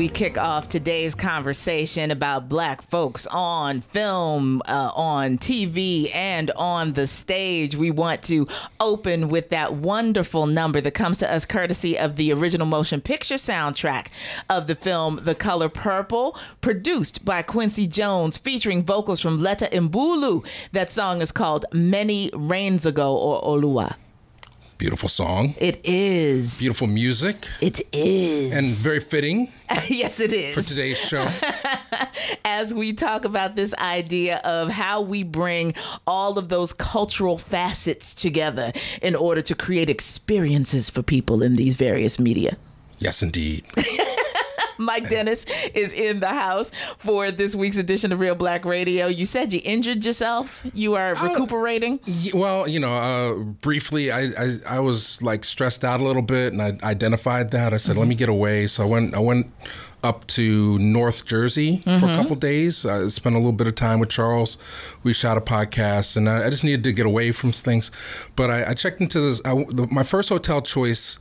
we kick off today's conversation about Black folks on film, on TV, and on the stage, we want to open with that wonderful number that comes to us courtesy of the original motion picture soundtrack of the film The Color Purple, produced by Quincy Jones, featuring vocals from Letta Mbulu. That song is called Many Rains Ago, or Olua. Beautiful song. It is. Beautiful music. It is. And very fitting. Yes, it is. For today's show. As we talk about this idea of how we bring all of those cultural facets together in order to create experiences for people in these various media. Yes, indeed. Mike Dennis is in the house for this week's edition of Reelblack Radio. You said you injured yourself. You are recuperating. Well, briefly, I was like stressed out a little bit, and I identified that. I said, let me get away. So I went up to North Jersey for a couple days. I spent a little bit of time with Charles. We shot a podcast, and I just needed to get away from things. But I checked into this. My first hotel choice,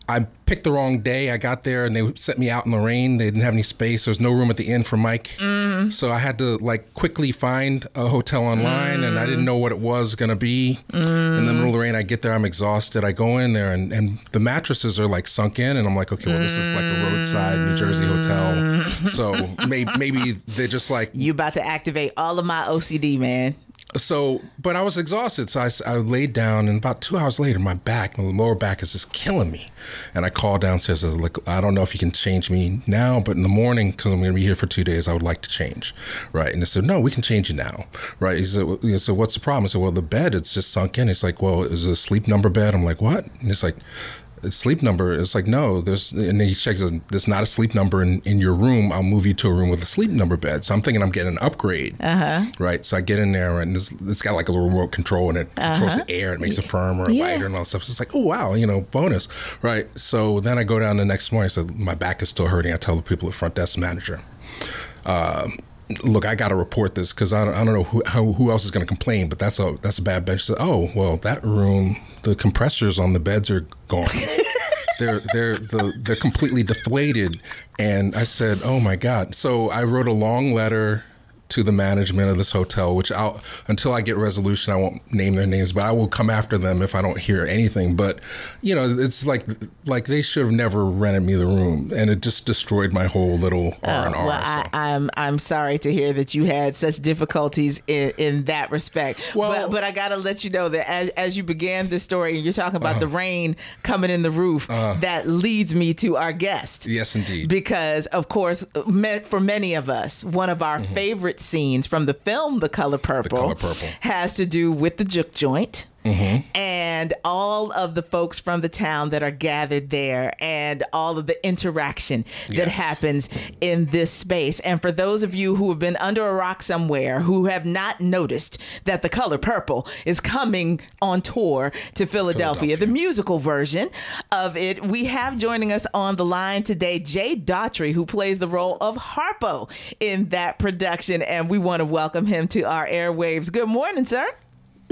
I picked the wrong day. I got there and they set me out in the rain. They didn't have any space. There was no room at the inn for Mike. So I had to quickly find a hotel online, and I didn't know what it was going to be. In the middle of the rain, I get there, I'm exhausted. I go in there and the mattresses are sunk in, and I'm like, okay, well, this is like a roadside New Jersey hotel. So maybe they're just like... You about to activate all of my OCD, man. So, but I was exhausted, so I laid down, and about 2 hours later, my lower back is just killing me. And I called downstairs, I don't know if you can change me now, but in the morning, because I'm going to be here for 2 days, I would like to change, right? And they said, no, we can change you now, right? He said, what's the problem? I said, well, the bed, it's just sunk in. He's like, well, is it a sleep number bed? I'm like, what? And it's like, sleep number. It's like, no, and then he checks, there's not a sleep number in your room. I'll move you to a room with a sleep number bed. So I'm thinking I'm getting an upgrade, right? So I get in there, and it's got like a little remote control, and it controls the air. It makes it firmer or lighter and all that stuff. So it's like, oh, wow, bonus, right? So then I go down the next morning. So my back is still hurting. I tell the people at front desk manager, look, I got to report this because I don't know who else is going to complain, but that's a bad bench. So, oh, well, that room, the compressors on the beds are gone. They're completely deflated. And I said, oh my God. So I wrote a long letter to the management of this hotel, which until I get resolution, I won't name their names, but I will come after them if I don't hear anything. But, it's like they should have never rented me the room, and it just destroyed my whole little R&R. Well, I'm sorry to hear that you had such difficulties in that respect. Well, but I got to let you know that as you began this story, and you're talking about the rain coming in the roof, that leads me to our guest. Yes, indeed. Because, of course, for many of us, one of our favorite scenes from the film The Color Purple has to do with the juke joint. And all of the folks from the town that are gathered there, and all of the interaction that happens in this space. And for those of you who have been under a rock somewhere who have not noticed that The Color Purple is coming on tour to Philadelphia, the musical version of it, we have joining us on the line today Daughtry, who plays the role of Harpo in that production. And we want to welcome him to our airwaves. Good morning, sir.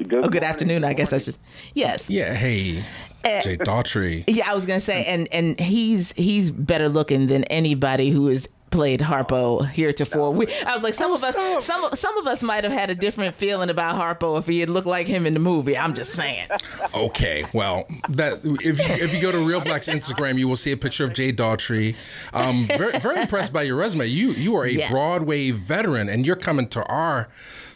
Good afternoon, I guess I should. Yes. Yeah. Hey, Daughtry. Yeah, I was gonna say, and he's better looking than anybody who has played Harpo heretofore. I was like, some of us might have had a different feeling about Harpo if he had looked like him in the movie. I'm just saying. Okay, well, that if you go to Reelblack's Instagram, you will see a picture of Daughtry. Very, very impressed by your resume. You are a Broadway veteran, and you're coming to our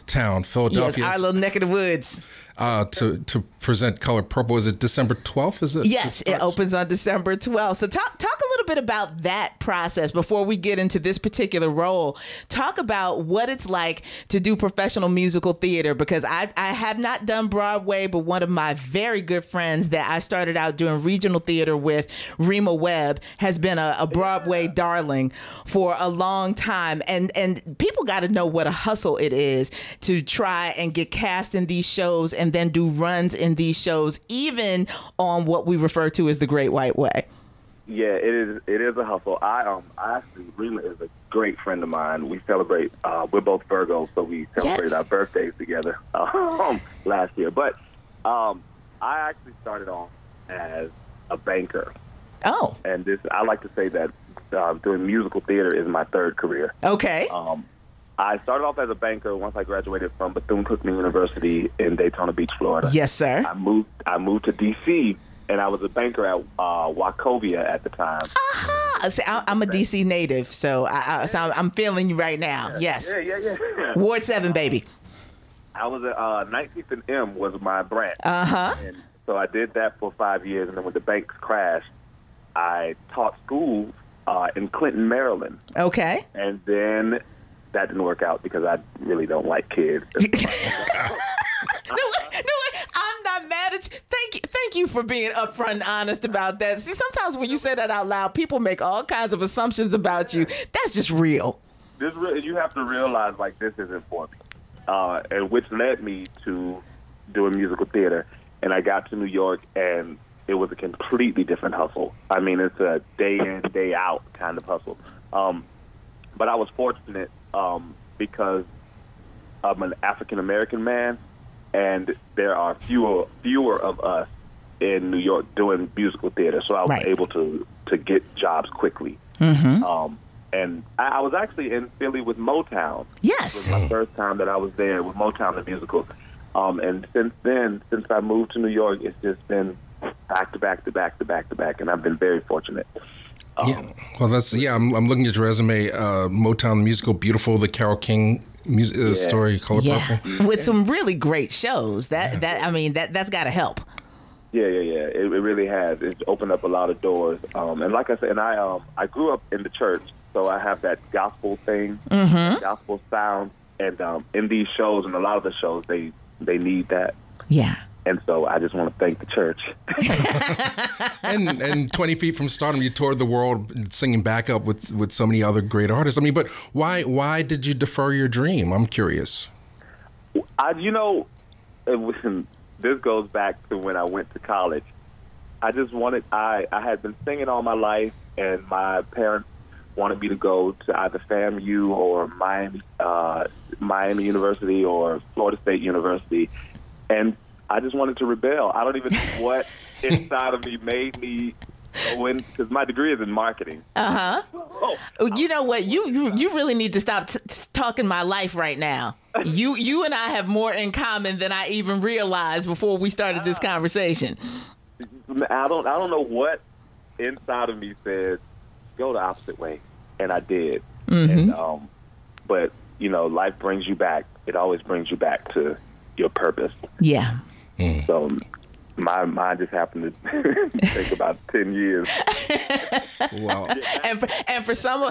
town, Philadelphia. Yes, our little neck of the woods. To present Color Purple. Is it December 12th? Is it? Yes, it opens on December 12th. So talk a little bit about that process before we get into this particular role. Talk about what it's like to do professional musical theater, because I have not done Broadway, but one of my very good friends that I started out doing regional theater with, Rima Webb, has been a Broadway darling for a long time. And people got to know what a hustle it is to try and get cast in these shows and then do runs in these shows, even on what we refer to as the Great White Way. Yeah, it is a hustle. I actually, Rima is a great friend of mine. We celebrate. We're both Virgos, so we celebrated our birthdays together last year. But I actually started off as a banker. Oh, and I like to say that doing musical theater is my third career. Okay. I started off as a banker once I graduated from Bethune-Cookman University in Daytona Beach, Florida. Yes, sir. I moved to D.C., and I was a banker at Wachovia at the time. See, I'm a D.C. native, so I'm feeling you right now. Yeah. Yes. Yeah. Ward 7, baby. I was at 19th and M was my branch. And so I did that for 5 years, and then when the banks crashed, I taught school in Clinton, Maryland. Okay. And then that didn't work out because I really don't like kids. No, I'm not mad at you. Thank you for being upfront and honest about that. See, sometimes when you say that out loud, people make all kinds of assumptions about you. That's just real. You have to realize, like, this isn't for me. And which led me to doing musical theater. And I got to New York, and it was a completely different hustle. I mean, it's a day in, day out kind of hustle. But I was fortunate because I'm an African-American man, and there are fewer of us in New York doing musical theater. So I was able to get jobs quickly. And I was actually in Philly with Motown. Yes. It was my first time that I was there with Motown the musical. And since then, since I moved to New York, it's just been back to back to back to back to back, and I've been very fortunate. Well, I'm looking at your resume. Motown the musical, beautiful. The Carole King story, Color Purple, with some really great shows. That's got to help. Yeah. It really has. It's opened up a lot of doors. And like I said, and I grew up in the church, so I have that gospel thing, gospel sound, and in these shows and a lot of the shows, they need that. Yeah. And so I just want to thank the church. and 20 Feet from Stardom, you toured the world singing backup with so many other great artists. I mean, but why did you defer your dream? I'm curious. This goes back to when I went to college. I had been singing all my life, and my parents wanted me to go to either FAMU or Miami University or Florida State University. And I just wanted to rebel. I don't even know what inside of me made me go in, because my degree is in marketing. You know what? You really need to stop talking my life right now. You and I have more in common than I even realized before we started this conversation. I don't know what inside of me said go the opposite way, and I did. And but life brings you back. It always brings you back to your purpose. Yeah. So my mind just happened to take about 10 years. Wow. And for some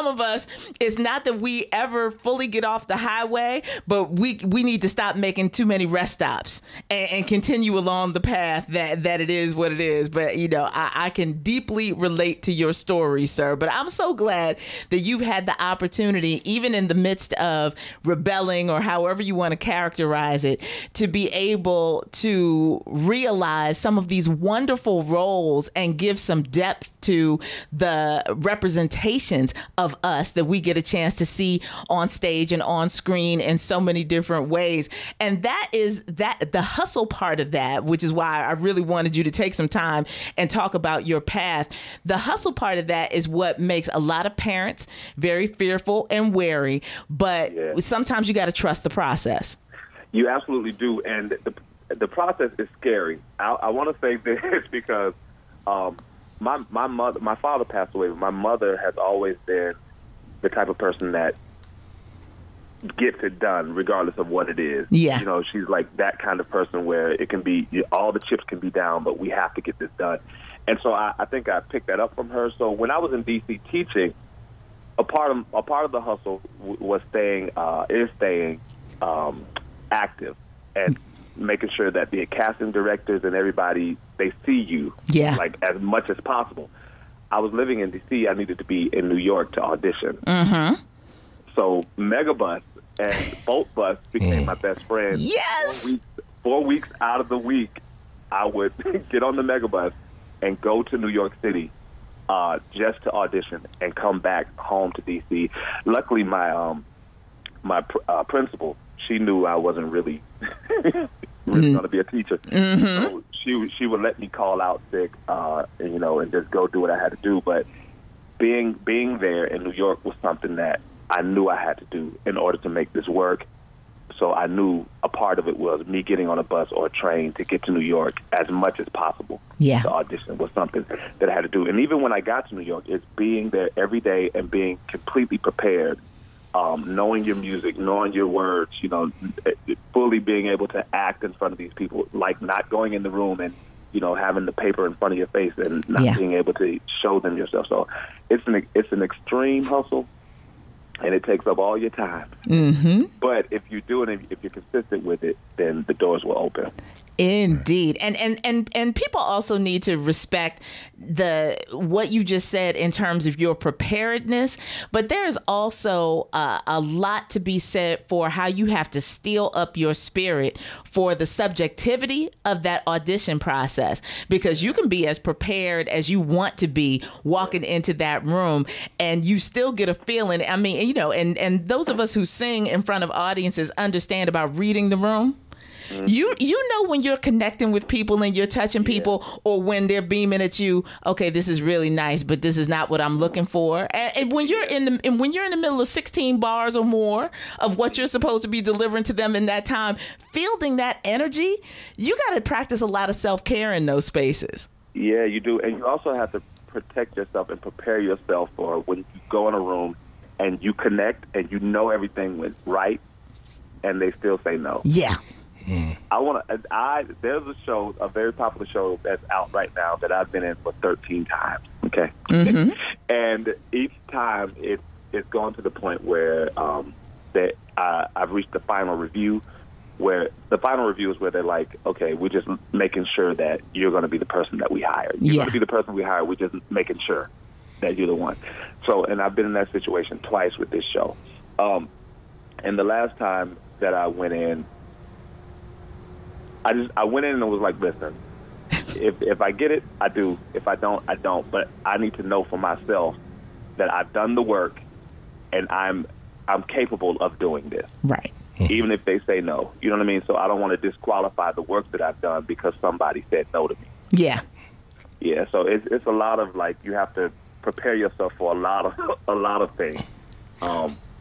of us, it's not that we ever fully get off the highway, but we need to stop making too many rest stops and continue along the path that it is what it is. But I can deeply relate to your story, sir. But I'm so glad that you've had the opportunity, even in the midst of rebelling or however you want to characterize it, to be able to realize some of these wonderful roles and give some depth to the representations of us that we get a chance to see on stage and on screen in so many different ways. And that is the hustle part of that, which is why I really wanted you to take some time and talk about your path. The hustle part of that is what makes a lot of parents very fearful and wary, but sometimes you got to trust the process. You absolutely do. And the process is scary. I want to say this because my father passed away, but my mother has always been the type of person that gets it done regardless of what it is. Yeah. She's like that kind of person where it can be, all the chips can be down, but we have to get this done. And so I think I picked that up from her. So when I was in D.C. teaching, a part of the hustle was staying active and making sure that the casting directors and everybody, they see you like as much as possible. I was living in D.C. I needed to be in New York to audition. So Megabus and Bolt Bus became my best friend. Yes. 4 weeks out of the week, I would get on the Megabus and go to New York City just to audition and come back home to D.C. Luckily, my principal, she knew I wasn't really going to be a teacher. So she would let me call out sick, and just go do what I had to do. But being there in New York was something that I knew I had to do in order to make this work. So I knew a part of it was me getting on a bus or a train to get to New York as much as possible. Yeah. The audition was something that I had to do. And even when I got to New York, it's being there every day and being completely prepared, knowing your music, knowing your words, you know, fully being able to act in front of these people, like not going in the room and, you know, having the paper in front of your face and not being able to show them yourself. So it's an extreme hustle. And it takes up all your time. Mm-hmm. But if you do it, if you're consistent with it, then the doors will open. Indeed. And people also need to respect what you just said in terms of your preparedness, but there's also a lot to be said for how you have to steel up your spirit for the subjectivity of that audition process, because you can be as prepared as you want to be walking into that room and you still get a feeling. I mean, you know, and those of us who sing in front of audiences understand about reading the room. Mm-hmm. You know when you're connecting with people and you're touching people, or when they're beaming at you, okay, this is really nice, but this is not what I'm looking for. And when you're in the middle of 16 bars or more of what you're supposed to be delivering to them in that time, fielding that energy, you got to practice a lot of self-care in those spaces. Yeah, you do. And you also have to protect yourself and prepare yourself for when you go in a room and you connect and you know everything went right and they still say no. Yeah. There's a very popular show that's out right now that I've been in for 13 times. Okay. Mm-hmm. And each time it's gone to the point where I've reached the final review, where the final review is where they're like, okay, we're just making sure that you're going to be the person that we hired. You're going to be the person we hired. We're just making sure that you're the one. So, and I've been in that situation twice with this show. And the last time that I went in, I went in and was like, listen, if I get it, I do. If I don't, I don't. But I need to know for myself that I've done the work and I'm capable of doing this. Right. Even if they say no. You know what I mean? So I don't want to disqualify the work that I've done because somebody said no to me. Yeah. Yeah, so it's a lot of, like, you have to prepare yourself for a lot of things.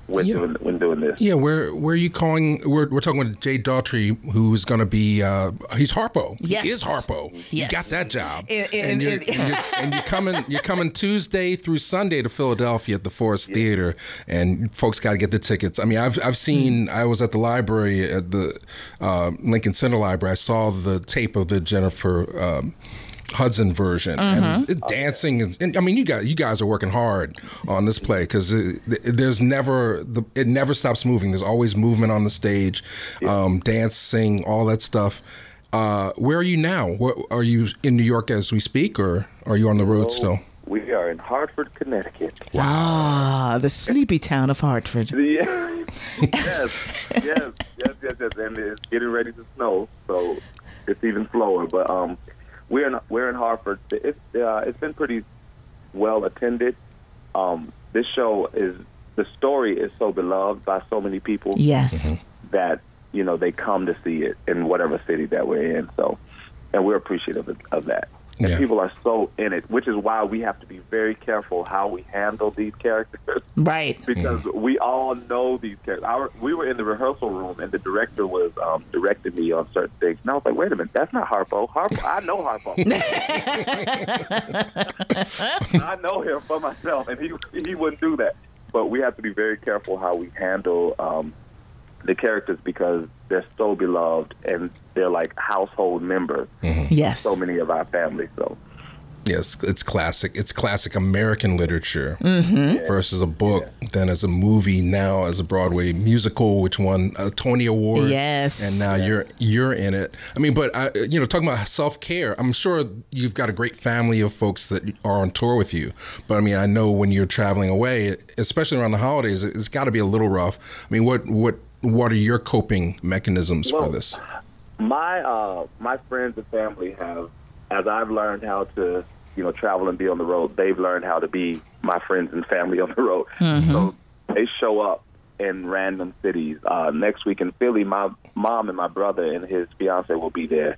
When doing this. Yeah, where are you calling? We're talking with Jay Daughtry, who's going to be he's Harpo. Yes. He is Harpo. Yes. You got that job. And you're coming Tuesday through Sunday to Philadelphia at the Forest Theater, and folks got to get the tickets. I mean, I've seen. I was at the library at the Lincoln Center Library. I saw the tape of the Jennifer Hudson version, and dancing, and I mean, you guys are working hard on this play because it never stops moving. There's always movement on the stage, dancing, all that stuff. Where are you now? Are you in New York as we speak, or are you on the road still? We are in Hartford, Connecticut. Wow, the sleepy town of Hartford. Yeah. Yes, and it's getting ready to snow, so it's even slower. But we're in Hartford. It's been pretty well attended. This show the story is so beloved by so many people. Yes. That, you know, they come to see it in whatever city that we're in. So, and we're appreciative of that. And people are so in it, which is why we have to be very careful how we handle these characters. Right. Because we all know these characters. We were in the rehearsal room, and the director was directing me on certain things. And I was like, wait a minute, that's not Harpo. I know Harpo. I know him for myself, and he wouldn't do that. But we have to be very careful how we handle the characters because they're so beloved and they're like household members. Yes. So many of our families. So. Yes, it's classic. It's classic American literature versus a book, then as a movie, now as a Broadway musical, which won a Tony Award. Yes, and now you're in it. I mean, but talking about self-care, I'm sure you've got a great family of folks that are on tour with you. But I mean, I know when you're traveling away, especially around the holidays, it's got to be a little rough. I mean, what are your coping mechanisms for this? My friends and family have. As I've learned how to, travel and be on the road, they've learned how to be my friends and family on the road. So they show up in random cities. Next week in Philly, my mom and my brother and his fiance will be there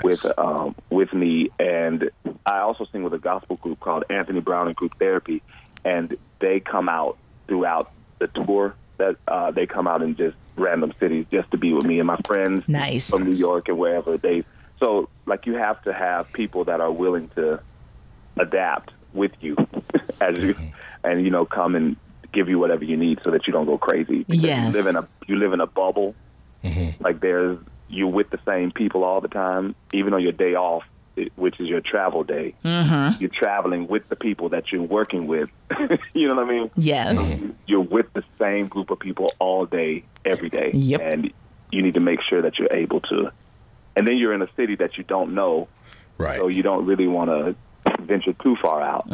with me. And I also sing with a gospel group called Anthony Brown and Group Therapy. and they come out throughout the tour. That they come out in just random cities just to be with me and my friends from New York and wherever So, like, you have to have people that are willing to adapt with you as you, and, you know, come and give you whatever you need so that you don't go crazy. Because you live in a bubble. Like, you're with the same people all the time, even on your day off, which is your travel day. You're traveling with the people that you're working with. You know what I mean? Yes. You're with the same group of people all day, every day. Yep. And you need to make sure that you're able to. And then you're in a city that you don't know. Right. So you don't really want to venture too far out.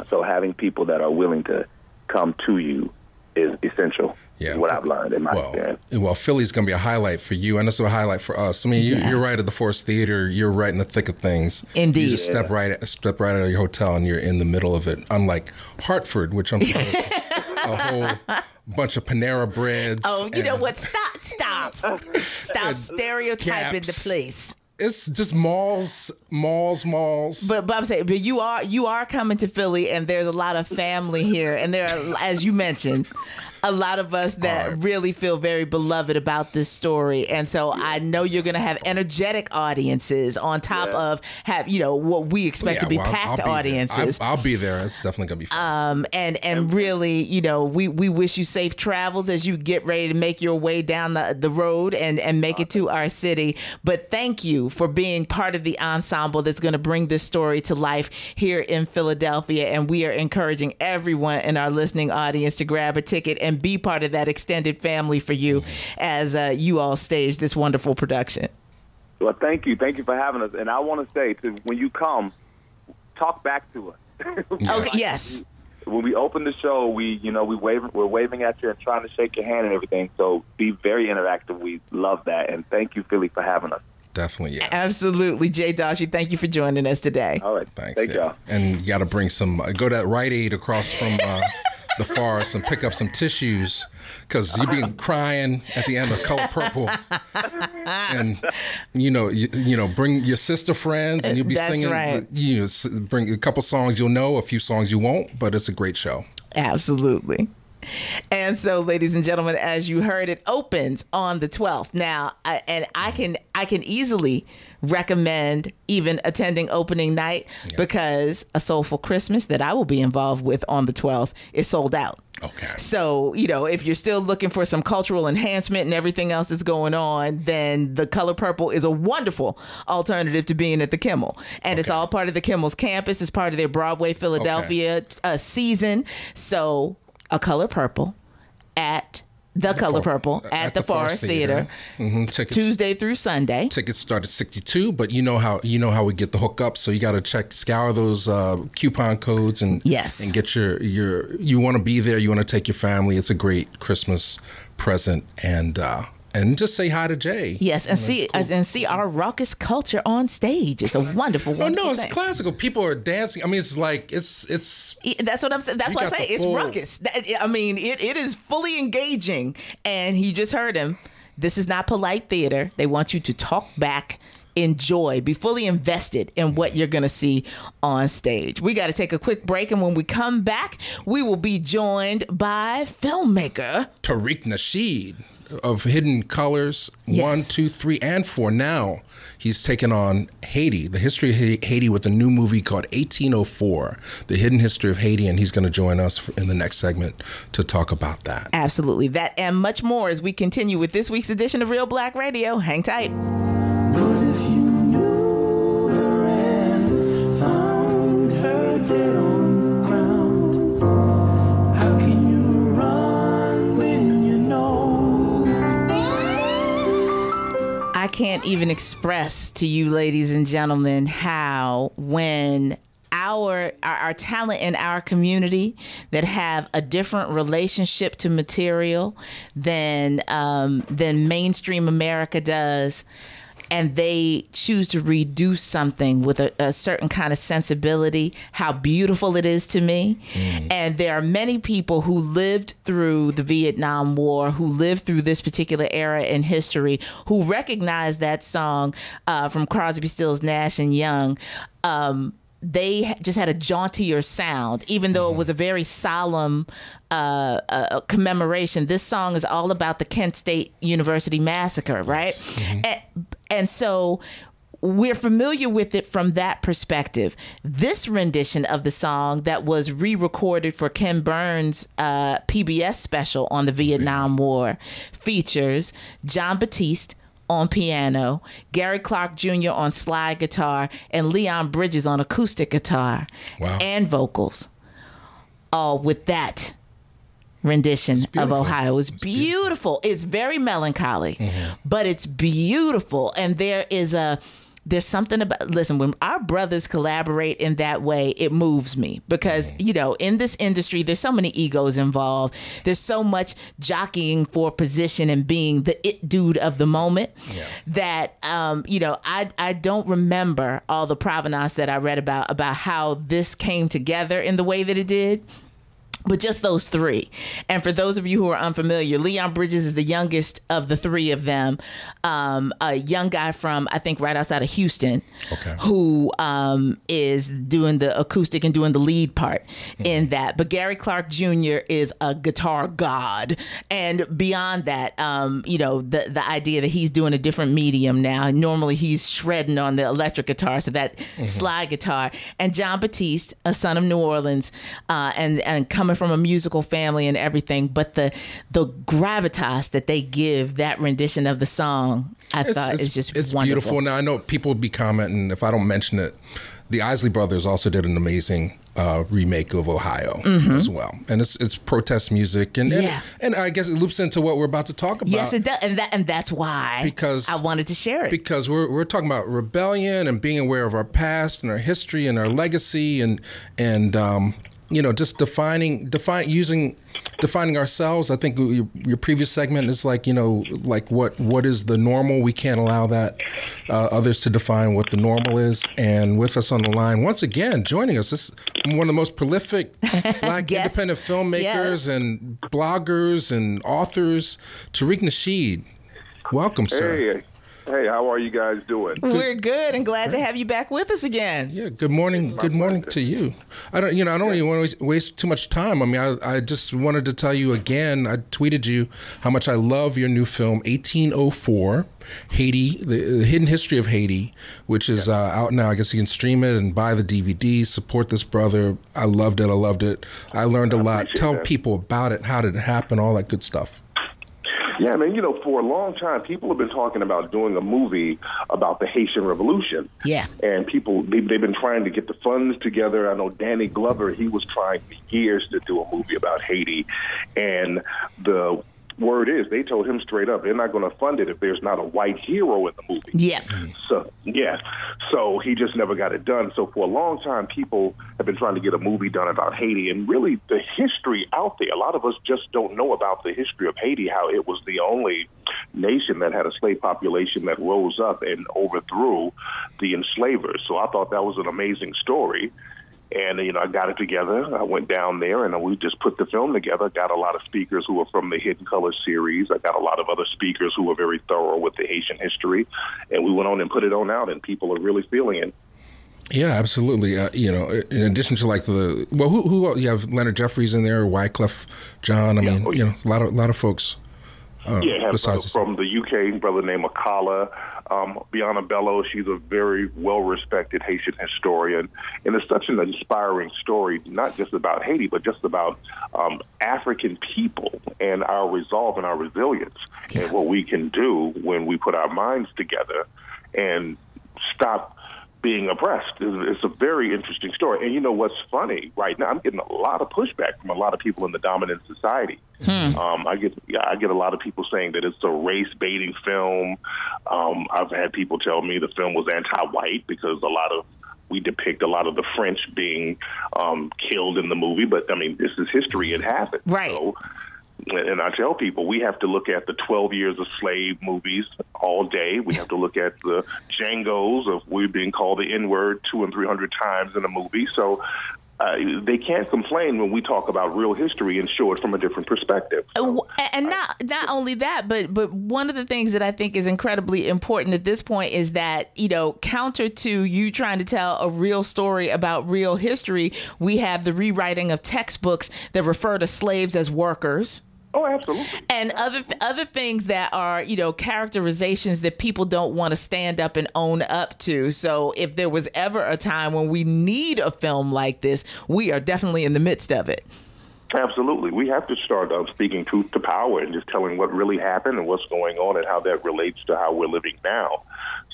So having people that are willing to come to you is essential. Yeah, what I've learned in my experience. Well, Philly's going to be a highlight for you, and it's a highlight for us. I mean, you're right at the Forest Theater. You're right in the thick of things. Indeed. You just step right out of your hotel, and you're in the middle of it. Unlike Hartford, which I'm sure is a whole bunch of Panera breads. Oh, you know what? Stop stereotyping the place. It's just malls. But I'm saying, you are coming to Philly, and there's a lot of family here, and there are, as you mentioned, a lot of us that really feel very beloved about this story. And so I know you're going to have energetic audiences on top of what we expect to be packed audiences. I'll be there. It's definitely going to be fun. And really, we wish you safe travels as you get ready to make your way down the road and make it to our city. But thank you for being part of the ensemble that's going to bring this story to life here in Philadelphia. And we are encouraging everyone in our listening audience to grab a ticket and be part of that extended family for you as you all stage this wonderful production. Well, thank you. Thank you for having us. And I want to say, when you come, talk back to us. Okay, yes. When we open the show, we're waving at you and trying to shake your hand and everything. So be very interactive. We love that. And thank you, Philly, for having us. Definitely, yeah. Absolutely. Jay Daughtry, thank you for joining us today. All right. Thanks. Thank y'all. And you got to bring go to that Rite Aid across from the forest and pick up some tissues, because you've been crying at the end of Color Purple. And, bring your sister friends, and you'll be singing. Right. Bring a couple songs you'll know, a few songs you won't, but it's a great show. Absolutely. And so, ladies and gentlemen, as you heard, it opens on the 12th. Now, I can easily recommend even attending opening night because A Soulful Christmas that I will be involved with on the 12th is sold out. Okay. So, if you're still looking for some cultural enhancement and everything else that's going on, then The Color Purple is a wonderful alternative to being at the Kimmel. And it's all part of the Kimmel's campus. It's part of their Broadway Philadelphia season. So, A Color Purple at The Color Purple at the Forest Theater. Tuesday through Sunday. Tickets start at $62, but you know how we get the hookup. So you got to scour those coupon codes and get your. You want to be there. You want to take your family. It's a great Christmas present, and just say hi to Jay. Yes, and see our raucous culture on stage. It's a wonderful thing. It's classical. People are dancing. I mean, it's like it's. That's what I'm saying. That's why I say it's ruckus. I mean, it is fully engaging. And you just heard him. This is not polite theater. They want you to talk back, enjoy, be fully invested in what you're going to see on stage. We got to take a quick break, and when we come back, we will be joined by filmmaker Tariq Nasheed of Hidden Colors 1, 2, 3, and 4. Now he's taken on Haiti, the history of Haiti, with a new movie called 1804, The Hidden History of Haiti, and he's going to join us in the next segment to talk about that. Absolutely. That and much more as we continue with this week's edition of Reelblack Radio. Hang tight. But if you knew her and found her dead on the ground, how can you run when you know? I can't even express to you, ladies and gentlemen, how when our talent in our community that have a different relationship to material than mainstream America does, and they choose to redo something with a certain kind of sensibility, how beautiful it is to me. And there are many people who lived through the Vietnam War, who lived through this particular era in history, who recognize that song from Crosby, Stills, Nash and Young they just had a jauntier sound, even though it was a very solemn commemoration. This song is all about the Kent State University massacre, right? And so we're familiar with it from that perspective. This rendition of the song that was re-recorded for Ken Burns' PBS special on the Vietnam War features John Batiste on piano, Gary Clark Jr. on slide guitar, and Leon Bridges on acoustic guitar and vocals, all with that rendition of Ohio. It's beautiful. It's very melancholy, but it's beautiful. And there's something about, listen, when our brothers collaborate in that way, it moves me because, you know, in this industry, there's so many egos involved. There's so much jockeying for position and being the it dude of the moment that, you know, I don't remember all the provenance that I read about how this came together in the way that it did. But just those three. And for those of you who are unfamiliar, Leon Bridges is the youngest of the three of them. A young guy from, I think, right outside of Houston, who is doing the acoustic and doing the lead part in that. But Gary Clark Jr. is a guitar god. And beyond that, you know, the idea that he's doing a different medium now. Normally he's shredding on the electric guitar, so that slide guitar. And John Batiste, a son of New Orleans, and coming from a musical family and everything, but the gravitas that they give that rendition of the song, I thought is just it's wonderful. Beautiful. Now I know people would be commenting if I don't mention it. The Isley Brothers also did an amazing remake of Ohio as well, and it's protest music, and I guess it loops into what we're about to talk about. Yes, it does, and that's why I wanted to share it, because we're talking about rebellion and being aware of our past and our history and our legacy and you know, just defining ourselves. I think your previous segment is like, you know, like what is the normal? We can't allow that others to define what the normal is. And with us on the line, once again, joining us, this is one of the most prolific Black independent filmmakers and bloggers and authors, Tariq Nasheed. Welcome, sir. Hey, how are you guys doing? We're good and glad to have you back with us again. Yeah, good morning. Good morning to you. I don't even want to waste too much time. I mean, I just wanted to tell you again, I tweeted you how much I love your new film, 1804, Haiti, the Hidden History of Haiti, which is out now. I guess you can stream it and buy the DVD, support this brother. I loved it. I learned a lot. Tell people about it, how did it happen, all that good stuff. Yeah, man, you know, for a long time, people have been talking about doing a movie about the Haitian Revolution. Yeah. And people, they've been trying to get the funds together. I know Danny Glover, he was trying for years to do a movie about Haiti. And the word is, they told him straight up, they're not going to fund it if there's not a white hero in the movie. Yeah. So he just never got it done. So for a long time, people have been trying to get a movie done about Haiti. And really, the history out there, a lot of us just don't know about the history of Haiti, how it was the only nation that had a slave population that rose up and overthrew the enslavers. So I thought that was an amazing story. And, you know, I got it together. I went down there and we just put the film together. Got a lot of speakers who were from the Hidden Colors series. I got a lot of other speakers who were very thorough with the Haitian history. And we went on and put it on out, and people are really feeling it. Yeah, absolutely. You know, in addition to like who you have Leonard Jeffries in there, Wyclef John. I mean, you know, a lot of folks. Besides from the UK, brother named Akala. Biana Bello, she's a very well-respected Haitian historian, and it's such an inspiring story, not just about Haiti, but just about African people and our resolve and our resilience and what we can do when we put our minds together and stop being oppressed. It's a very interesting story. And you know what's funny right now? I'm getting a lot of pushback from a lot of people in the dominant society. I get a lot of people saying that it's a race-baiting film. I've had people tell me the film was anti-white because we depict a lot of the French being killed in the movie. But, I mean, this is history. It happened. Right. So, and I tell people we have to look at the 12 Years a Slave movies all day. We have to look at the Django's of we being called the N-word 200 and 300 times in a movie. So they can't complain when we talk about real history and show it from a different perspective. So, and not only that, but one of the things that I think is incredibly important at this point is that, counter to you trying to tell a real story about real history, we have the rewriting of textbooks that refer to slaves as workers. Oh, absolutely. And other things that are, characterizations that people don't want to stand up and own up to. So if there was ever a time when we need a film like this, we are definitely in the midst of it. Absolutely. We have to start speaking truth to power and just telling what really happened and what's going on and how that relates to how we're living now.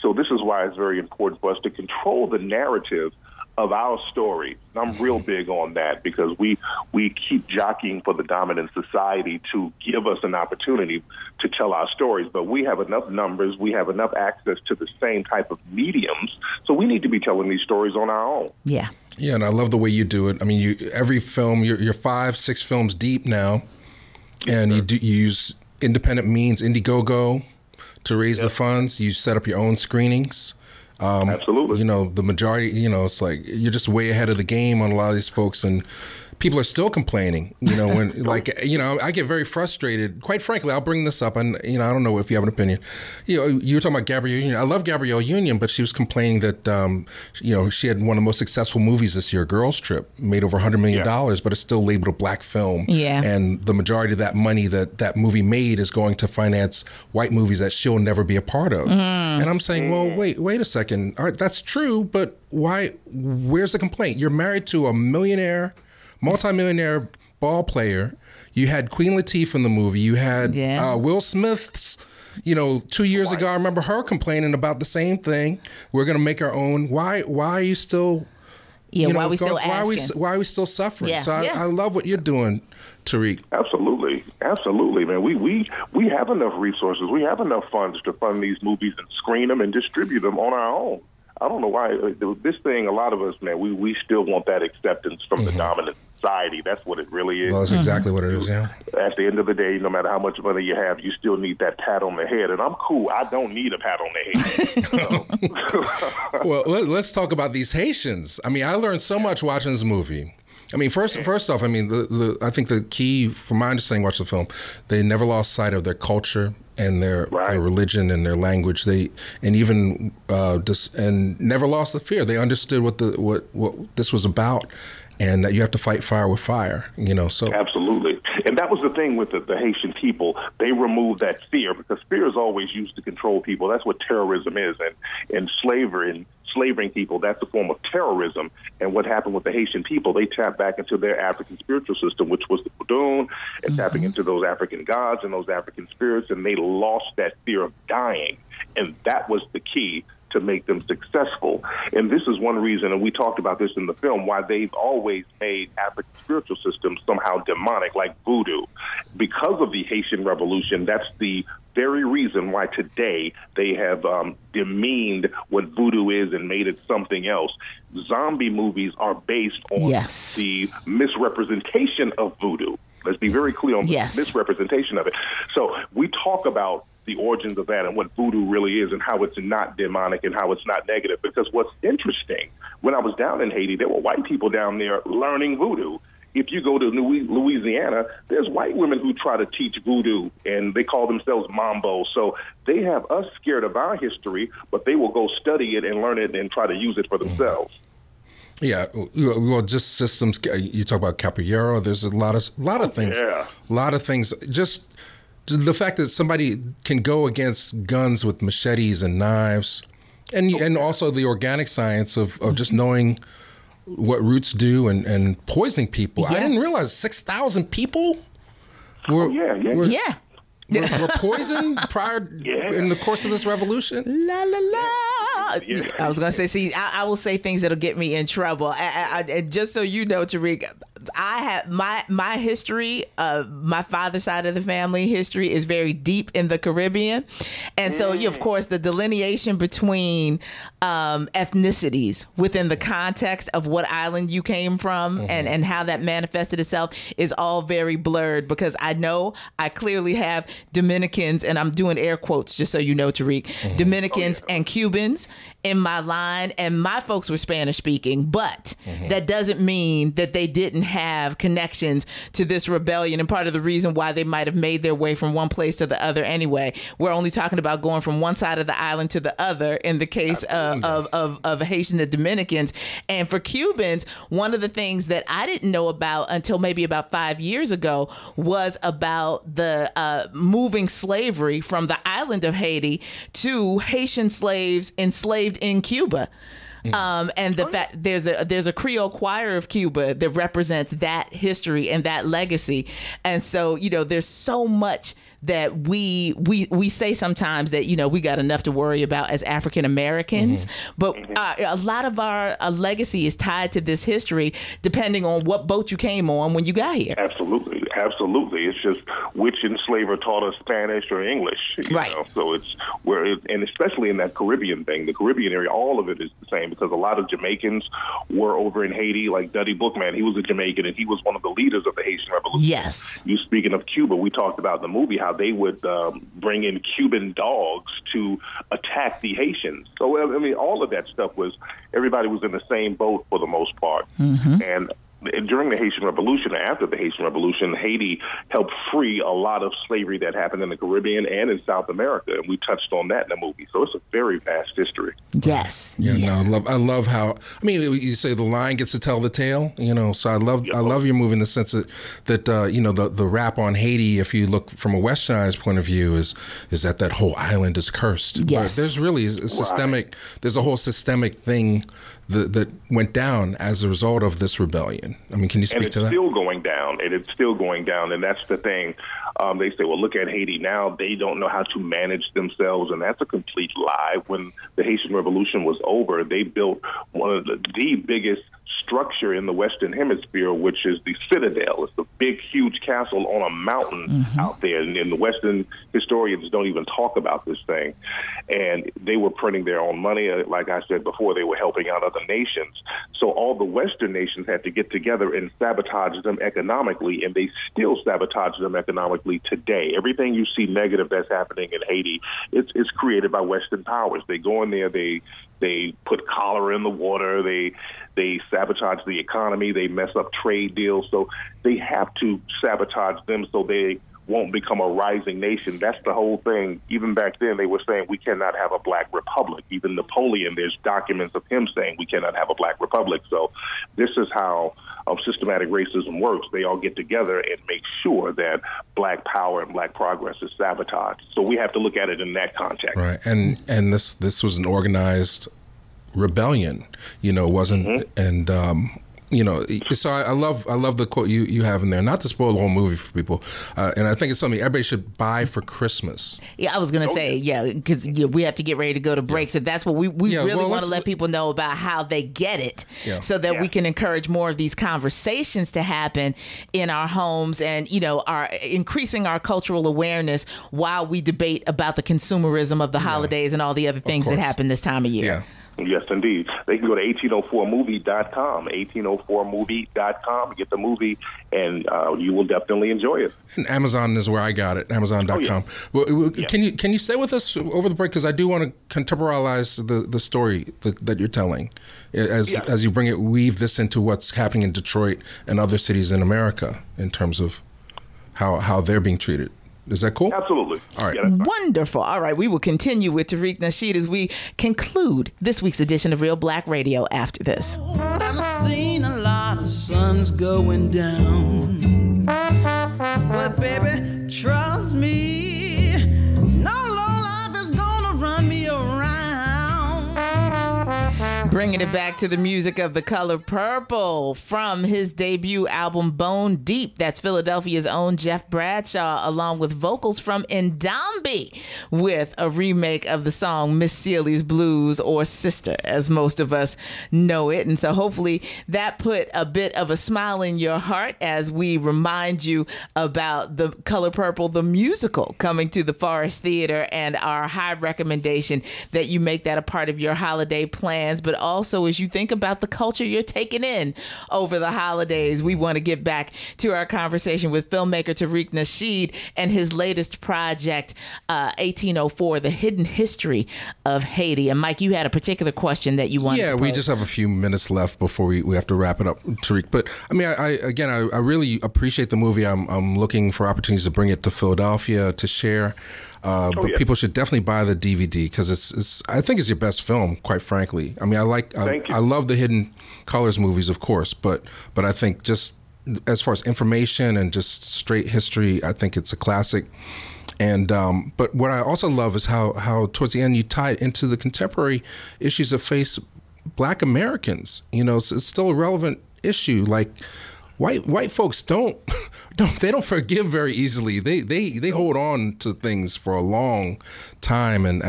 So this is why it's very important for us to control the narrative of our story. I'm real big on that because we keep jockeying for the dominant society to give us an opportunity to tell our stories, but we have enough numbers, we have enough access to the same type of mediums, so we need to be telling these stories on our own. Yeah. Yeah, and I love the way you do it. I mean, every film, you're 5-6 films deep now, and you use independent means, Indiegogo, to raise the funds. You set up your own screenings. Absolutely. The majority, it's like you're just way ahead of the game on a lot of these folks, and people are still complaining, when I get very frustrated. Quite frankly, I'll bring this up, and I don't know if you have an opinion. You were talking about Gabrielle Union. I love Gabrielle Union, but she was complaining that she had one of the most successful movies this year, Girls Trip, made over $100 million, but it's still labeled a black film. Yeah. And the majority of that money that movie made is going to finance white movies that she'll never be a part of. And I'm saying, well, wait a second. All right, that's true, but why? Where's the complaint? You're married to a multi-millionaire ball player. You had Queen Latifah in the movie. You had Will Smith's, 2 years ago, I remember her complaining about the same thing. We're going to make our own. Why are you still... Yeah, why are we still asking? Why are we still suffering? Yeah. So I love what you're doing, Tariq. Absolutely, man. We have enough resources. We have enough funds to fund these movies and screen them and distribute them on our own. I don't know why this thing, a lot of us, man, we still want that acceptance from the dominant society. That's what it really is. Well, that's exactly what it is, yeah. At the end of the day, no matter how much money you have, you still need that pat on the head. And I'm cool. I don't need a pat on the head. Well, let's talk about these Haitians. I mean, I learned so much watching this movie. I mean, first off, I mean, I think the key, from my understanding, watch the film, they never lost sight of their culture and their religion and their language. And never lost the fear. They understood what this was about, and that you have to fight fire with fire. So absolutely. And that was the thing with the Haitian people. They removed that fear because fear is always used to control people. That's what terrorism is, and slavery and enslaving people, that's a form of terrorism. And what happened with the Haitian people, they tapped back into their African spiritual system, which was the Budun, and tapping into those African gods and those African spirits, and they lost that fear of dying. And that was the key to make them successful. And this is one reason, and we talked about this in the film, why they've always made African spiritual systems somehow demonic, like voodoo. Because of the Haitian Revolution, that's the very reason why today they have demeaned what voodoo is and made it something else. Zombie movies are based on the misrepresentation of voodoo. Let's be very clear on the misrepresentation of it. So we talk about the origins of that and what voodoo really is and how it's not demonic and how it's not negative. Because what's interesting, when I was down in Haiti, there were white people down there learning voodoo. If you go to Louisiana, there's white women who try to teach voodoo, and they call themselves mambo. So they have us scared of our history, but they will go study it and learn it and try to use it for themselves. Yeah, well, just systems. You talk about capoeira. There's a lot of things. Yeah. A lot of things. Just the fact that somebody can go against guns with machetes and knives, and also the organic science of just knowing what roots do and poisoning people. Yes. I didn't realize 6,000 people were poisoned prior in the course of this revolution. La la la. I was going to say, I will say things that'll get me in trouble. And just so you know, Tariq, I have my history, my father's side of the family history is very deep in the Caribbean. And so, of course, the delineation between ethnicities within the context of what island you came from and how that manifested itself is all very blurred, because I know I clearly have Dominicans, and I'm doing air quotes just so you know, Tariq, Dominicans and Cubans in my line, and my folks were Spanish speaking, but that doesn't mean that they didn't have connections to this rebellion. And part of the reason why they might have made their way from one place to the other anyway, we're only talking about going from one side of the island to the other in the case of Haitian and Dominicans. And for Cubans, one of the things that I didn't know about until maybe about 5 years ago was about the moving slavery from the island of Haiti to Haitian slaves enslaved in Cuba. And the fact there's a Creole choir of Cuba that represents that history and that legacy. And so, there's so much that we say sometimes that, we got enough to worry about as African Americans, but a lot of our legacy is tied to this history, depending on what boat you came on when you got here. Absolutely. It's just which enslaver taught us Spanish or English, right? So it's and especially in that Caribbean thing, the Caribbean area, all of it is the same, because a lot of Jamaicans were over in Haiti, like Duddy Bookman. He was a Jamaican, and he was one of the leaders of the Haitian Revolution. Yes. You speaking of Cuba, we talked about in the movie how they would bring in Cuban dogs to attack the Haitians. So I mean, all of that stuff everybody was in the same boat for the most part, and during the Haitian Revolution, after the Haitian Revolution, Haiti helped free a lot of slavery that happened in the Caribbean and in South America, and we touched on that in the movie. So it's a very vast history. Yes. Yeah. No, I love how. I mean, you say the lion gets to tell the tale. So I love your movie in the sense that the rap on Haiti, if you look from a westernized point of view, is that whole island is cursed. Yes. But there's really a systemic. Right. There's a whole systemic thing that went down as a result of this rebellion. I mean, can you speak to that? And it's still going down, and that's the thing. They say, well, look at Haiti now. They don't know how to manage themselves, and that's a complete lie. When the Haitian Revolution was over, they built one of the biggest structure in the Western Hemisphere, which is the Citadel. It's a big, huge castle on a mountain out there, and the Western historians don't even talk about this thing. And they were printing their own money. Like I said before, they were helping out other nations. So all the Western nations had to get together and sabotage them economically, and they still sabotage them economically today. Everything you see negative that's happening in Haiti, it's created by Western powers. They go in there, they put cholera in the water, they sabotage the economy, they mess up trade deals. So they have to sabotage them so they won't become a rising nation. That's the whole thing. Even back then, they were saying we cannot have a black republic. Even Napoleon, there's documents of him saying we cannot have a black republic. So this is how systematic racism works. They all get together and make sure that black power and black progress is sabotaged. So we have to look at it in that context. Right. And this was an organized rebellion, wasn't, and so I love the quote you have in there, not to spoil the whole movie for people, and I think it's something everybody should buy for Christmas. Yeah, I was gonna say, because we have to get ready to go to break, so that's what we really want to let people know about how they get it, so that we can encourage more of these conversations to happen in our homes, and our increasing our cultural awareness while we debate about the consumerism of the holidays and all the other things that happen this time of year. Yeah. Yes, indeed. They can go to 1804movie.com, 1804movie.com, get the movie, and you will definitely enjoy it. And Amazon is where I got it, Amazon.com. Well, can you stay with us over the break? Because I do want to contemporalize the story that you're telling as you weave this into what's happening in Detroit and other cities in America in terms of how they're being treated. Is that cool? Absolutely. All right. Yeah, wonderful. All right. We will continue with Tariq Nasheed as we conclude this week's edition of Reelblack Radio after this. I've seen a lot of suns going down, but baby, trust me, no low life is gonna run me around. Bringing it back to the music of The Color Purple from his debut album Bone Deep. That's Philadelphia's own Jeff Bradshaw, along with vocals from Ndombi, with a remake of the song Miss Celie's Blues, or Sister, as most of us know it. And so hopefully that put a bit of a smile in your heart as we remind you about The Color Purple, the musical, coming to the Forest Theater, and our high recommendation that you make that a part of your holiday plans. But also, as you think about the culture you're taking in over the holidays, we want to get back to our conversation with filmmaker Tariq Nasheed and his latest project, 1804, The Hidden History of Haiti. And Mike, you had a particular question that you wanted to pose. We just have a few minutes left before we have to wrap it up, Tariq. But I mean, I really appreciate the movie. I'm looking for opportunities to bring it to Philadelphia to share. But people should definitely buy the DVD because I think it's your best film, quite frankly. I mean, I love the Hidden Colors movies, of course, but I think just as far as information and just straight history, I think it's a classic. And but what I also love is how towards the end you tie it into the contemporary issues that face Black Americans. You know, it's still a relevant issue. Like white folks don't forgive very easily. They hold on to things for a long time, and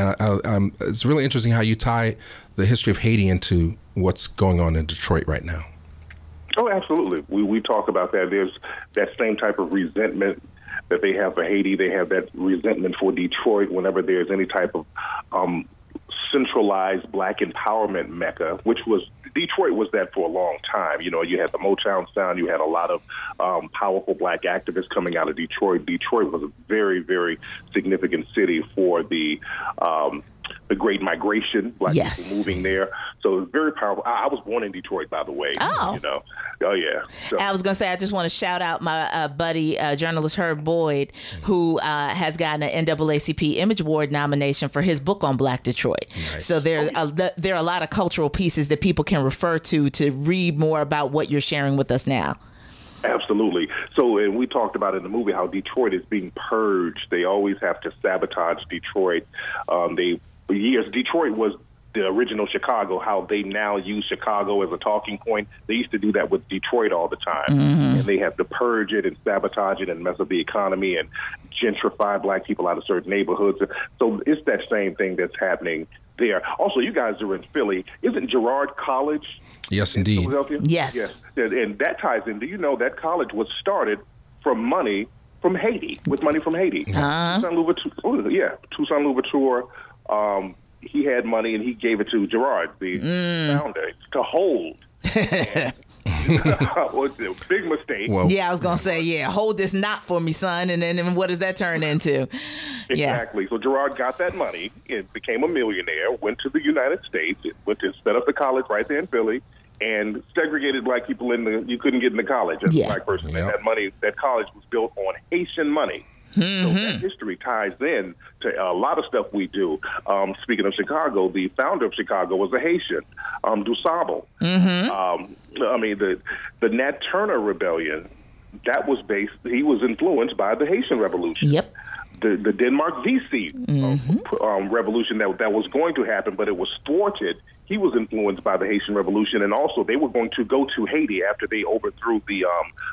it's really interesting how you tie the history of Haiti into what's going on in Detroit right now. Oh, absolutely. We talk about that. There's that same type of resentment that they have for Haiti. They have that resentment for Detroit whenever there's any type of centralized Black empowerment mecca, which was Detroit was that for a long time. You know, you had the Motown sound. You had a lot of powerful Black activists coming out of Detroit. Detroit was a very, very significant city for the Great Migration, Black people moving there. So it was very powerful. I was born in Detroit, by the way. Oh. You know. Oh, yeah. So. I was going to say, I just want to shout out my buddy, journalist Herb Boyd, who has gotten an NAACP Image Award nomination for his book on Black Detroit. Nice. So there are a lot of cultural pieces that people can refer to read more about what you're sharing with us now. Absolutely. So, and we talked about in the movie how Detroit is being purged. They always have to sabotage Detroit. Detroit was the original Chicago, how they now use Chicago as a talking point. They used to do that with Detroit all the time. Mm-hmm. And they have to purge it and sabotage it and mess up the economy and gentrify Black people out of certain neighborhoods. So it's that same thing that's happening there. Also, you guys are in Philly. Isn't Girard College? Yes, indeed. Philadelphia? Yes. And that ties in. Do you know that college was started from money from Haiti, with money from Haiti? Toussaint Louverture, he had money and he gave it to Girard, the founder, to hold. Big mistake. Well, I was going to say, hold this knot for me, son. And then what does that turn into? Exactly. Yeah. So Girard got that money and became a millionaire, went to the United States, went to set up the college right there in Philly, and segregated Black people you couldn't get into college as a Black person. Yep. And that money, that college was built on Haitian money. Mm-hmm. So that history ties in to a lot of stuff we do. Speaking of Chicago, the founder of Chicago was a Haitian, DuSable. Mm-hmm. The Nat Turner Rebellion, that was he was influenced by the Haitian Revolution. Yep. The Denmark VC revolution that was going to happen, but it was thwarted. He was influenced by the Haitian Revolution, and also they were going to go to Haiti after they overthrew the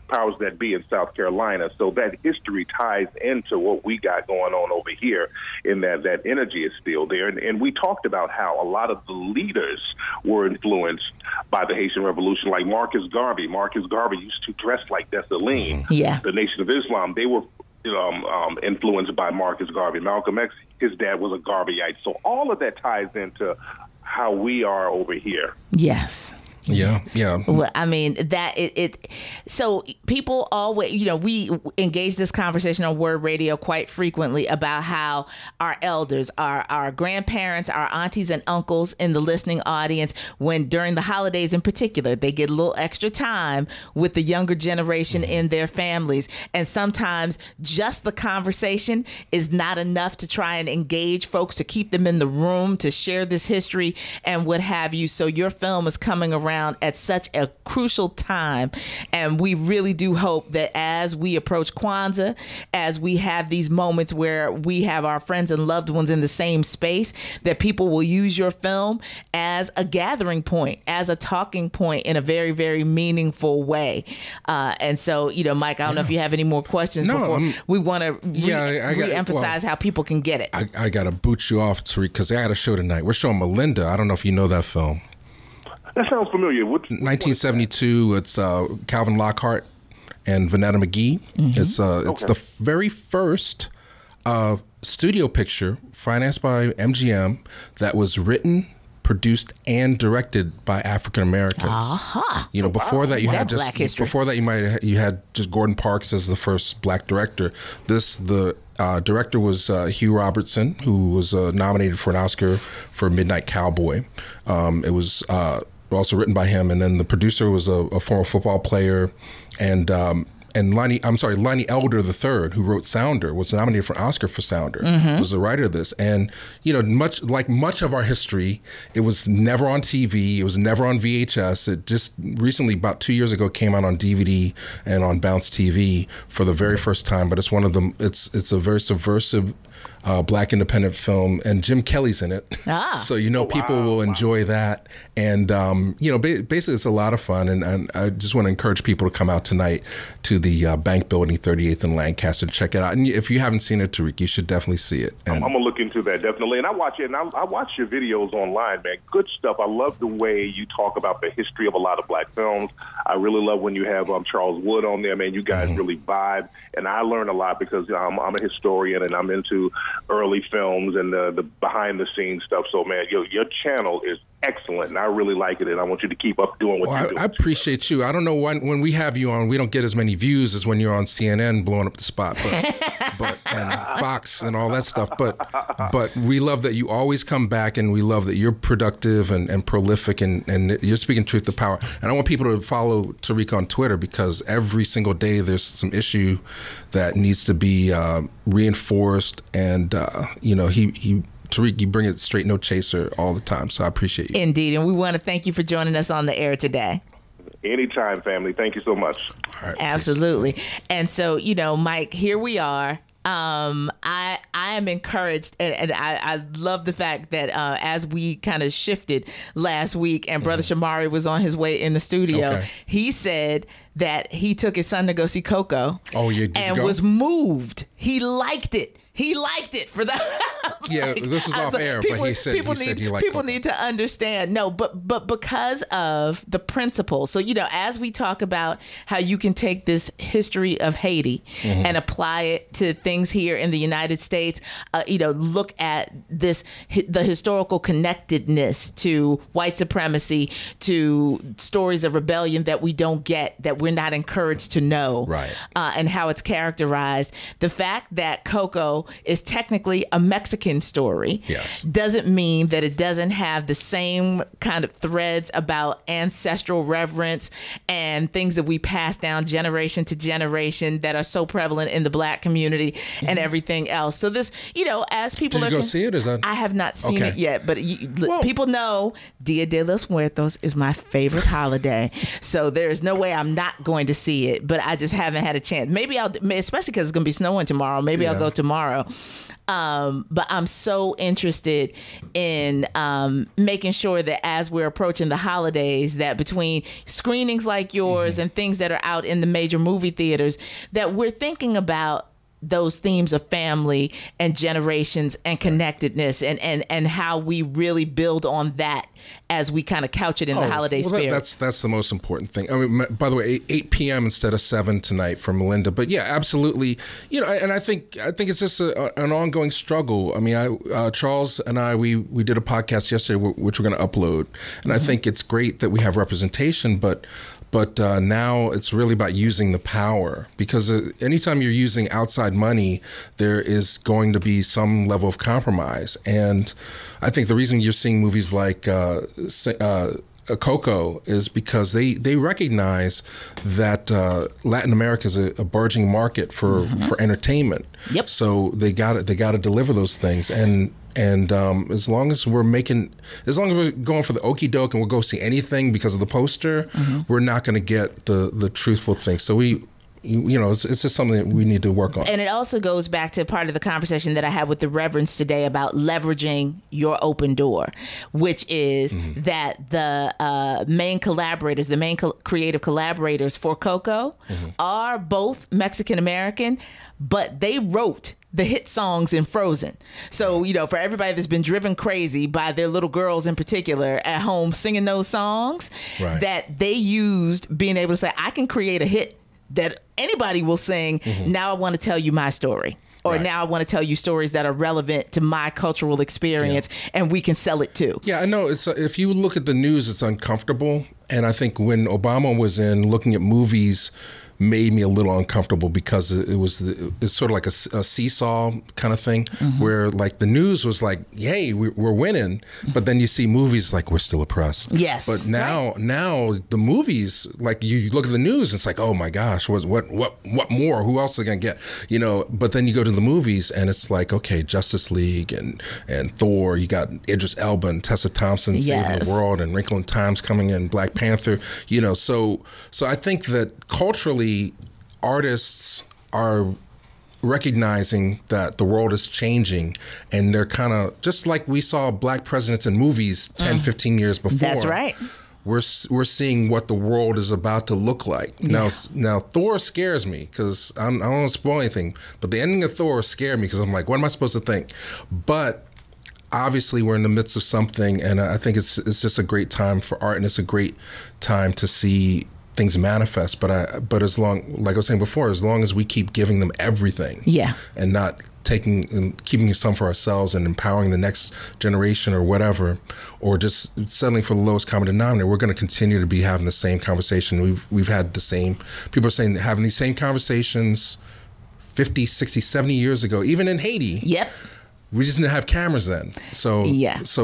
powers that be in South Carolina. So that history ties into what we got going on over here, in that energy is still there. And we talked about how a lot of the leaders were influenced by the Haitian Revolution, like Marcus Garvey. Marcus Garvey used to dress like Dessalines. Yeah. The Nation of Islam, they were influenced by Marcus Garvey. Malcolm X, his dad was a Garveyite. So all of that ties into how we are over here. Yes. Yeah. Well, I mean, so people always, we engage this conversation on Word Radio quite frequently about how our elders, our grandparents, our aunties and uncles in the listening audience, when during the holidays in particular, they get a little extra time with the younger generation in their families. And sometimes just the conversation is not enough to try and engage folks, to keep them in the room, to share this history and what have you. So your film is coming around around at such a crucial time. And we really do hope that as we approach Kwanzaa, as we have these moments where we have our friends and loved ones in the same space, that people will use your film as a gathering point, as a talking point in a very, very meaningful way. And so, Mike, I don't know if you have any more questions before we want to re-emphasize how people can get it. I got to boot you off, Tariq, because I got a show tonight. We're showing Melinda. I don't know if you know that film. That sounds familiar. 1972. It's Calvin Lockhart and Vanetta McGee. It's the very first studio picture financed by MGM that was written, produced, and directed by African Americans. Before that you had just before that you had just Gordon Parks as the first black director. The director was Hugh Robertson, who was nominated for an Oscar for Midnight Cowboy. It was also written by him, and then the producer was a former football player, and Lonnie Elder III, who wrote Sounder, was nominated for an Oscar for Sounder, was the writer of this. And, much of our history, it was never on TV. It was never on VHS. It just recently, about 2 years ago, came out on DVD and on Bounce TV for the very first time. But it's one of them. It's a very subversive black independent film, and Jim Kelly's in it. So people will enjoy that, and basically it's a lot of fun, and I just want to encourage people to come out tonight to the Bank Building, 38th and Lancaster, to check it out. And if you haven't seen it, Tariq, you should definitely see it. And I'm gonna look into that, definitely. And I watch it, and I watch your videos online, man. Good stuff. I love the way you talk about the history of a lot of black films. I really love when you have Charles Wood on there, man. You guys really vibe, and I learn a lot because I'm a historian and I'm into early films and the behind the scenes stuff. So, man, your channel is excellent, and I really like it, and I want you to keep up doing what you're doing. I appreciate you. I don't know when we have you on, we don't get as many views as when you're on CNN blowing up the spot, but and Fox and all that stuff. But we love that you always come back, and we love that you're productive and prolific, and you're speaking truth to power. And I want people to follow Tariq on Twitter, because every single day there's some issue that needs to be reinforced, and Tariq, you bring it straight, no chaser, all the time. So I appreciate you. Indeed. And we want to thank you for joining us on the air today. Anytime, family. Thank you so much. All right, absolutely. And so, Mike, here we are. I am encouraged, and I love the fact that as we kind of shifted last week and Brother Shamari was on his way in the studio, he said that he took his son to go see Coco. Oh, yeah. And was moved. He liked it. He liked it for that. Yeah, this is off air, but he said he liked it. People need to understand. No, but because of the principle. So, as we talk about how you can take this history of Haiti and apply it to things here in the United States, look at the historical connectedness to white supremacy, to stories of rebellion that we don't get, that we're not encouraged to know, right? And how it's characterized. The fact that Coco is technically a Mexican story doesn't mean that it doesn't have the same kind of threads about ancestral reverence and things that we pass down generation to generation that are so prevalent in the black community and everything else. So this, as people Did you go see it? I have not seen it yet, but people know Dia de los Muertos is my favorite holiday. So there's no way I'm not going to see it, but I just haven't had a chance. Maybe especially because it's going to be snowing tomorrow. Maybe I'll go tomorrow. But I'm so interested in making sure that as we're approaching the holidays, that between screenings like yours and things that are out in the major movie theaters, that we're thinking about those themes of family and generations and connectedness and how we really build on that as we kind of couch it in the holiday spirit. That's the most important thing. I mean, by the way, 8 p.m. instead of 7 tonight for Melinda. But yeah, absolutely. And I think it's just an ongoing struggle. I mean, Charles and I, we did a podcast yesterday which we're going to upload, and I think it's great that we have representation, but now it's really about using the power, because anytime you're using outside money, there is going to be some level of compromise. And I think the reason you're seeing movies like Coco is because they recognize that Latin America is a burgeoning market for entertainment. Yep. So they got to deliver those things. And And as long as we're going for the okie doke and we'll go see anything because of the poster, we're not going to get the truthful thing. So it's just something that we need to work on. And it also goes back to part of the conversation that I had with the Reverends today about leveraging your open door, which is that the main collaborators, the main creative collaborators for Coco are both Mexican-American, but they wrote the hit songs in Frozen. So, for everybody that's been driven crazy by their little girls in particular at home singing those songs, that they used being able to say, I can create a hit that anybody will sing. Now I want to tell you my story. Or now I want to tell you stories that are relevant to my cultural experience, and we can sell it too. Yeah, I know. If you look at the news, it's uncomfortable. And I think when Obama was in, looking at movies made me a little uncomfortable because it's sort of like a seesaw kind of thing where like the news was like, hey, we're winning, but then you see movies like we're still oppressed. Yes. But now the movies, like you look at the news, it's like, oh my gosh, what more? Who else are gonna get? But then you go to the movies and it's like, okay, Justice League and Thor, you got Idris Elba and Tessa Thompson saving the world, and Wrinkle in Time's coming in, Black Panther, so I think that culturally artists are recognizing that the world is changing, and they're kind of just like we saw black presidents in movies 10, 15 years before. That's right. We're seeing what the world is about to look like. Now Thor scares me because I don't want to spoil anything, but the ending of Thor scared me because I'm like, what am I supposed to think? But obviously we're in the midst of something, and I think it's just a great time for art, and it's a great time to see things manifest. But as long, like I was saying before, as long as we keep giving them everything, and not taking and keeping some for ourselves and empowering the next generation or whatever, or just settling for the lowest common denominator, we're going to continue to be having the same conversation. We've had the same, people are saying having these same conversations 50, 60, 70 years ago, even in Haiti. Yep. We just didn't have cameras then. So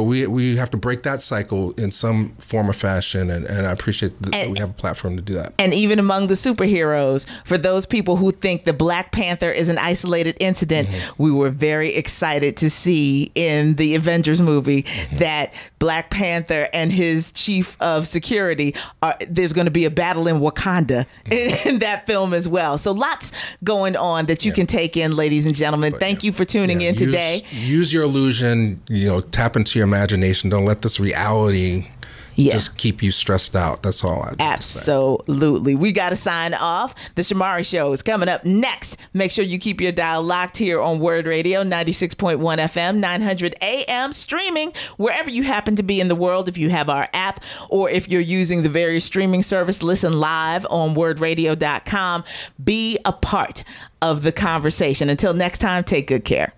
we have to break that cycle in some form or fashion, and I appreciate that we have a platform to do that. And even among the superheroes, for those people who think the Black Panther is an isolated incident, we were very excited to see in the Avengers movie that Black Panther and his chief of security, there's going to be a battle in Wakanda in that film as well. So lots going on that you can take in, ladies and gentlemen. Thank you for tuning in today. Use your illusion, tap into your imagination. Don't let this reality just keep you stressed out. That's all I Absolutely. We got to sign off. The Shamari Show is coming up next. Make sure you keep your dial locked here on Word Radio, 96.1 FM, 900 AM, streaming wherever you happen to be in the world. If you have our app, or if you're using the various streaming service, listen live on wordradio.com. Be a part of the conversation. Until next time, take good care.